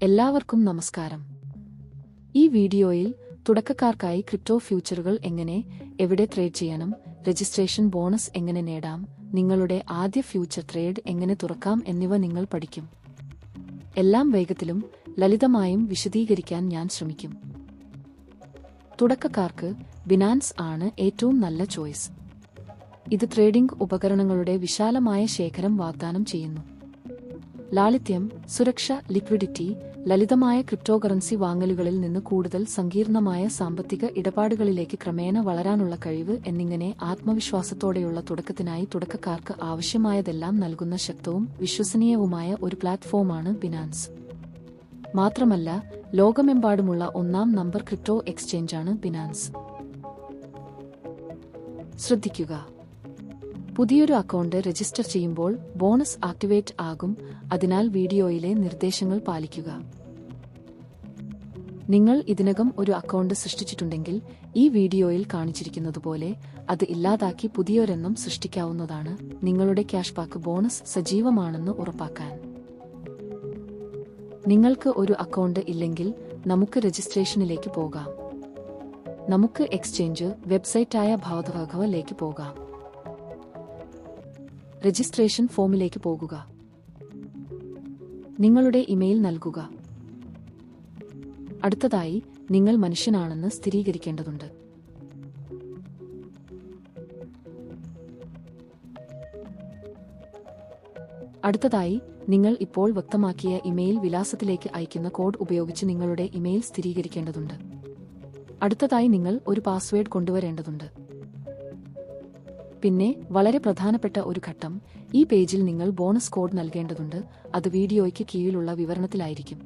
എല്ലാവർക്കും നമസ്കാരം. ഈ വീഡിയോയിൽ തുടക്കക്കാർക്കായി ക്രിപ്റ്റോ ഫ്യൂച്ചറുകൾ എങ്ങനെ, എവിടെ ട്രേഡ് ചെയ്യണം, രജിസ്ട്രേഷൻ ബോണസ് എങ്ങനെ നേടാം, നിങ്ങളുടെ ആദ്യ ഫ്യൂച്ചർ ട്രേഡ് എങ്ങനെ തുറക്കാം എന്നിവ നിങ്ങൾ പഠിക്കും. എല്ലാം വേഗത്തിലും ലളിതമായും വിശദീകരിക്കാൻ ഞാൻ ശ്രമിക്കും. തുടക്കക്കാർക്ക് ബിനാൻസ് ആണ് ഏറ്റവും നല്ല ചോയ്സ്. ഇത് ട്രേഡിംഗ് ഉപകരണങ്ങളുടെ വിശാലമായ ശേഖരം വാഗ്ദാനം ചെയ്യുന്നു. ലാളിത്യം, സുരക്ഷ, ലിക്വിഡിറ്റി, ലളിതമായ ക്രിപ്റ്റോകറൻസി വാങ്ങലുകളിൽ നിന്ന് കൂടുതൽ സങ്കീർണമായ സാമ്പത്തിക ഇടപാടുകളിലേക്ക് ക്രമേണ വളരാനുള്ള കഴിവ് എന്നിങ്ങനെ ആത്മവിശ്വാസത്തോടെയുള്ള തുടക്കത്തിനായി തുടക്കക്കാർക്ക് ആവശ്യമായതെല്ലാം നൽകുന്ന ശക്തവും വിശ്വസനീയവുമായ ഒരു പ്ലാറ്റ്ഫോമാണ് ബിനാൻസ്. മാത്രമല്ല, ലോകമെമ്പാടുമുള്ള ഒന്നാം നമ്പർ ക്രിപ്റ്റോ എക്സ്ചേഞ്ചാണ് ബിനാൻസ്. ശ്രദ്ധിക്കുക: പുതിയൊരു അക്കൗണ്ട് രജിസ്റ്റർ ചെയ്യുമ്പോൾ ബോണസ് ആക്ടിവേറ്റ് ആകും, അതിനാൽ വീഡിയോയിലെ നിർദ്ദേശങ്ങൾ പാലിക്കുക. നിങ്ങൾ ഇതിനകം ഒരു അക്കൗണ്ട് സൃഷ്ടിച്ചിട്ടുണ്ടെങ്കിൽ ഈ വീഡിയോയിൽ കാണിച്ചിരിക്കുന്നതുപോലെ അത് ഇല്ലാതാക്കി പുതിയൊരെണ്ണം സൃഷ്ടിക്കാവുന്നതാണ്. നിങ്ങളുടെ ക്യാഷ്ബാക്ക് ബോണസ് സജീവമാണെന്ന് ഉറപ്പാക്കാൻ. നിങ്ങൾക്ക് ഒരു അക്കൗണ്ട് ഇല്ലെങ്കിൽ നമുക്ക് രജിസ്ട്രേഷനിലേക്ക് പോകാം. നമുക്ക് എക്സ്ചേഞ്ച് വെബ്സൈറ്റായ ഭാവതഭഗവയിലേക്ക് പോകാം. രജിസ്ട്രേഷൻ ഫോമിലേക്ക് പോകുക. നിങ്ങളുടെ ഇമെയിൽ നൽകുക. അടുത്തതായി, നിങ്ങൾ മനുഷ്യനാണെന്ന് സ്ഥിരീകരിക്കേണ്ടതുണ്ട്. അടുത്തതായി, നിങ്ങൾ ഇപ്പോൾ വ്യക്തമാക്കിയ ഇമെയിൽ വിലാസത്തിലേക്ക് അയക്കുന്ന കോഡ് ഉപയോഗിച്ച് നിങ്ങളുടെ ഇമെയിൽ സ്ഥിരീകരിക്കേണ്ടതുണ്ട്. അടുത്തതായി, നിങ്ങൾ ഒരു പാസ്വേഡ് കൊണ്ടുവരേണ്ടതുണ്ട്. പിന്നെ, വളരെ പ്രധാനപ്പെട്ട ഒരു ഘട്ടം, ഈ പേജിൽ നിങ്ങൾ ബോണസ് കോഡ് നൽകേണ്ടതുണ്ട്. അത് വീഡിയോയ്ക്ക് കീഴിലുള്ള വിവരണത്തിലായിരിക്കും.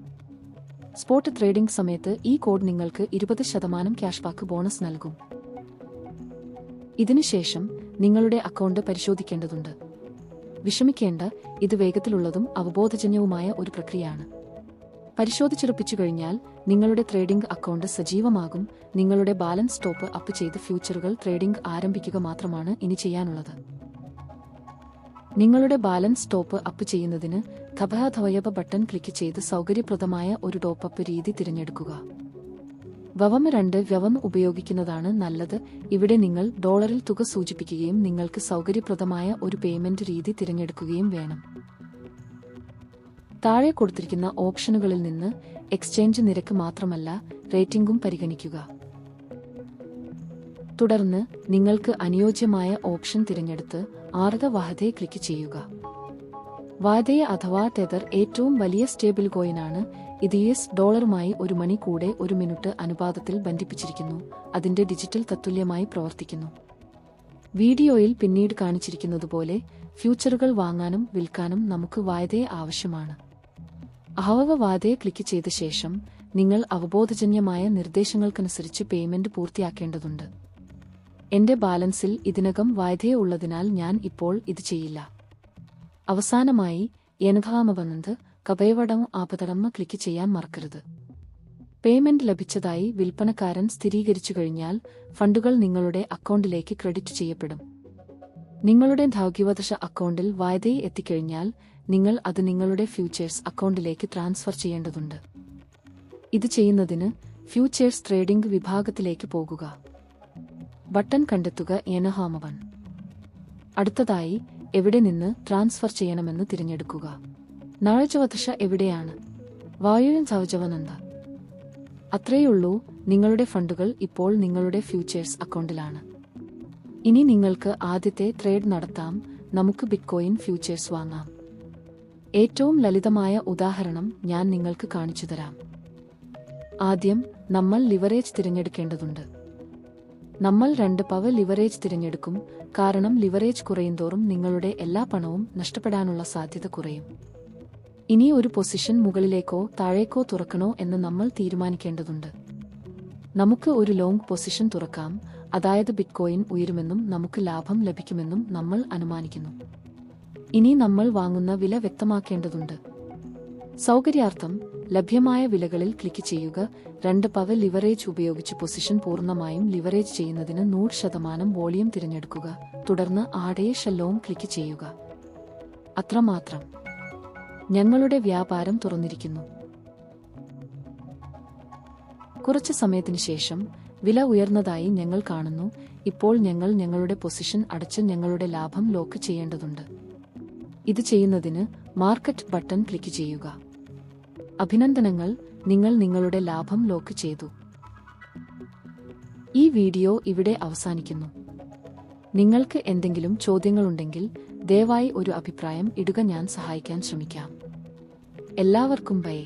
സ്പോട്ട് ട്രേഡിംഗ് സമയത്ത് ഈ കോഡ് നിങ്ങൾക്ക് 20% ക്യാഷ്ബാക്ക് ബോണസ് നൽകും. ഇതിനുശേഷം നിങ്ങളുടെ അക്കൗണ്ട് പരിശോധിക്കേണ്ടതുണ്ട്. വിഷമിക്കേണ്ട, ഇത് വേഗത്തിലുള്ളതും അവബോധജന്യവുമായ ഒരു പ്രക്രിയയാണ്. പരിശോധിച്ചുറപ്പിച്ചു കഴിഞ്ഞാൽ നിങ്ങളുടെ ട്രേഡിംഗ് അക്കൗണ്ട് സജീവമാകും. നിങ്ങളുടെ ബാലൻസ് ടോപ്പ് അപ്പ് ചെയ്ത് ഫ്യൂച്ചറുകൾ ട്രേഡിംഗ് ആരംഭിക്കുക മാത്രമാണ് ഇനി ചെയ്യാനുള്ളത്. നിങ്ങളുടെ ബാലൻസ് ടോപ്പ് അപ്പ് ചെയ്യുന്നതിന് ധവയബ ബട്ടൺ ക്ലിക്ക് ചെയ്ത് സൗകര്യപ്രദമായ ഒരു ടോപ്പ് അപ്പ് രീതി തിരഞ്ഞെടുക്കുക. വ്യവം ഉപയോഗിക്കുന്നതാണ് നല്ലത്. ഇവിടെ നിങ്ങൾ ഡോളറിൽ തുക സൂചിപ്പിക്കുകയും നിങ്ങൾക്ക് സൗകര്യപ്രദമായ ഒരു പേയ്മെന്റ് രീതി തിരഞ്ഞെടുക്കുകയും വേണം. താഴെ കൊടുത്തിരിക്കുന്ന ഓപ്ഷനുകളിൽ നിന്ന് എക്സ്ചേഞ്ച് നിരക്ക് മാത്രമല്ല റേറ്റിംഗും പരിഗണിക്കുക. തുടർന്ന് നിങ്ങൾക്ക് അനുയോജ്യമായ ഓപ്ഷൻ തിരഞ്ഞെടുത്ത് വാഹതെ ക്ലിക്ക് ചെയ്യുക. വാഹതെ അഥവാ ടെതർ ഏറ്റവും വലിയ സ്റ്റേബിൾ കോയിനാണ്. ഇത് $മായി ഒരു മണി കൂടെ ഒരു മിനിറ്റ് അനുപാതത്തിൽ ബന്ധിപ്പിച്ചിരിക്കുന്നു. അതിന്റെ ഡിജിറ്റൽ തത്തുല്യമായി പ്രവർത്തിക്കുന്നു. വീഡിയോയിൽ പിന്നീട് കാണിച്ചിരിക്കുന്നതുപോലെ ഫ്യൂച്ചറുകൾ വാങ്ങാനും വിൽക്കാനും നമുക്ക് വാഹതെ ആവശ്യമാണ്. വാഹതെ ക്ലിക്ക് ചെയ്ത ശേഷം നിങ്ങൾ അവബോധജന്യമായ നിർദ്ദേശങ്ങൾക്കനുസരിച്ച് പേയ്മെന്റ് പൂർത്തിയാക്കേണ്ടതുണ്ട്. എന്റെ ബാലൻസിൽ ഇതിനകം വാഹതെ ഉള്ളതിനാൽ ഞാൻ ഇപ്പോൾ ഇത് ചെയ്യില്ല. അവസാനമായി, കപയവടം ക്ലിക്ക് ചെയ്യാൻ മറക്കരുത്. പേയ്മെന്റ് ലഭിച്ചതായി വിൽപ്പനക്കാരൻ സ്ഥിരീകരിച്ചു കഴിഞ്ഞാൽ ഫണ്ടുകൾ നിങ്ങളുടെ അക്കൗണ്ടിലേക്ക് ക്രെഡിറ്റ് ചെയ്യപ്പെടും. നിങ്ങളുടെ ധൗഗ്യവദശ അക്കൗണ്ടിൽ വാഹതെ എത്തിക്കഴിഞ്ഞാൽ നിങ്ങൾ അത് നിങ്ങളുടെ ഫ്യൂച്ചേഴ്സ് അക്കൗണ്ടിലേക്ക് ട്രാൻസ്ഫർ ചെയ്യേണ്ടതുണ്ട്. ഇത് ചെയ്യുന്നതിന് ഫ്യൂച്ചേഴ്സ് ട്രേഡിംഗ് വിഭാഗത്തിലേക്ക് പോകുക. ബട്ടൺ കണ്ടെത്തുക. അടുത്തതായി, എവിടെ നിന്ന് ട്രാൻസ്ഫർ ചെയ്യണമെന്ന് തിരഞ്ഞെടുക്കുക. നാഴജവദശ എവിടെയാണ്? വായുജവനന്ദ. അത്രയുള്ളൂ. നിങ്ങളുടെ ഫണ്ടുകൾ ഇപ്പോൾ നിങ്ങളുടെ ഫ്യൂച്ചേഴ്സ് അക്കൗണ്ടിലാണ്. ഇനി നിങ്ങൾക്ക് ആദ്യത്തെ ട്രേഡ് നടത്താം. നമുക്ക് ബിറ്റ്കോയിൻ ഫ്യൂച്ചേഴ്സ് വാങ്ങാം. ഏറ്റവും ലളിതമായ ഉദാഹരണം ഞാൻ നിങ്ങൾക്ക് കാണിച്ചു തരാം. ആദ്യം നമ്മൾ ലിവറേജ് തിരഞ്ഞെടുക്കേണ്ടതുണ്ട്. നമ്മൾ 2 ലിവറേജ് തിരഞ്ഞെടുക്കും, കാരണം ലിവറേജ് കുറയുന്തോറും നിങ്ങളുടെ എല്ലാ പണവും നഷ്ടപ്പെടാനുള്ള സാധ്യത കുറയും. ഇനി ഒരു പൊസിഷൻ മുകളിലേക്കോ താഴേക്കോ തുറക്കണോ എന്ന് നമ്മൾ തീരുമാനിക്കേണ്ടതുണ്ട്. നമുക്ക് ഒരു ലോങ് പൊസിഷൻ തുറക്കാം, അതായത് ബിറ്റ്കോയിൻ ഉയരുമെന്നും നമുക്ക് ലാഭം ലഭിക്കുമെന്നും നമ്മൾ അനുമാനിക്കുന്നു. ഇനി നമ്മൾ വാങ്ങുന്ന വില വ്യക്തമാക്കേണ്ടതുണ്ട്. സൗകര്യാർത്ഥം ലഭ്യമായ വിലകളിൽ ക്ലിക്ക് ചെയ്യുക. 2 ലിവറേജ് ഉപയോഗിച്ച് പൊസിഷൻ പൂർണ്ണമായും ലിവറേജ് ചെയ്യുന്നതിന് 100% വോളിയം തിരഞ്ഞെടുക്കുക. തുടർന്ന് ഷെല്ലോം ക്ലിക്ക് ചെയ്യുക. അത്രമാത്രം. ഞങ്ങളുടെ വ്യാപാരം തുറന്നിരിക്കുന്നു. കുറച്ച് സമയത്തിന് ശേഷം വില ഉയർന്നതായി ഞങ്ങൾ കാണുന്നു. ഇപ്പോൾ ഞങ്ങൾ ഞങ്ങളുടെ പൊസിഷൻ അടച്ച് ഞങ്ങളുടെ ലാഭം ലോക്ക് ചെയ്യേണ്ടതുണ്ട്. ഇത് ചെയ്യുന്നതിന് മാർക്കറ്റ് ബട്ടൺ ക്ലിക്ക് ചെയ്യുക. അഭിനന്ദനങ്ങൾ, നിങ്ങൾ നിങ്ങളുടെ ലാഭം ലോക്ക് ചെയ്തു. ഈ വീഡിയോ ഇവിടെ അവസാനിക്കുന്നു. നിങ്ങൾക്ക് എന്തെങ്കിലും ചോദ്യങ്ങളുണ്ടെങ്കിൽ ദയവായി ഒരു അഭിപ്രായം ഇടുക. ഞാൻ സഹായിക്കാൻ ശ്രമിക്കാം. എല്ലാവർക്കും ബൈ.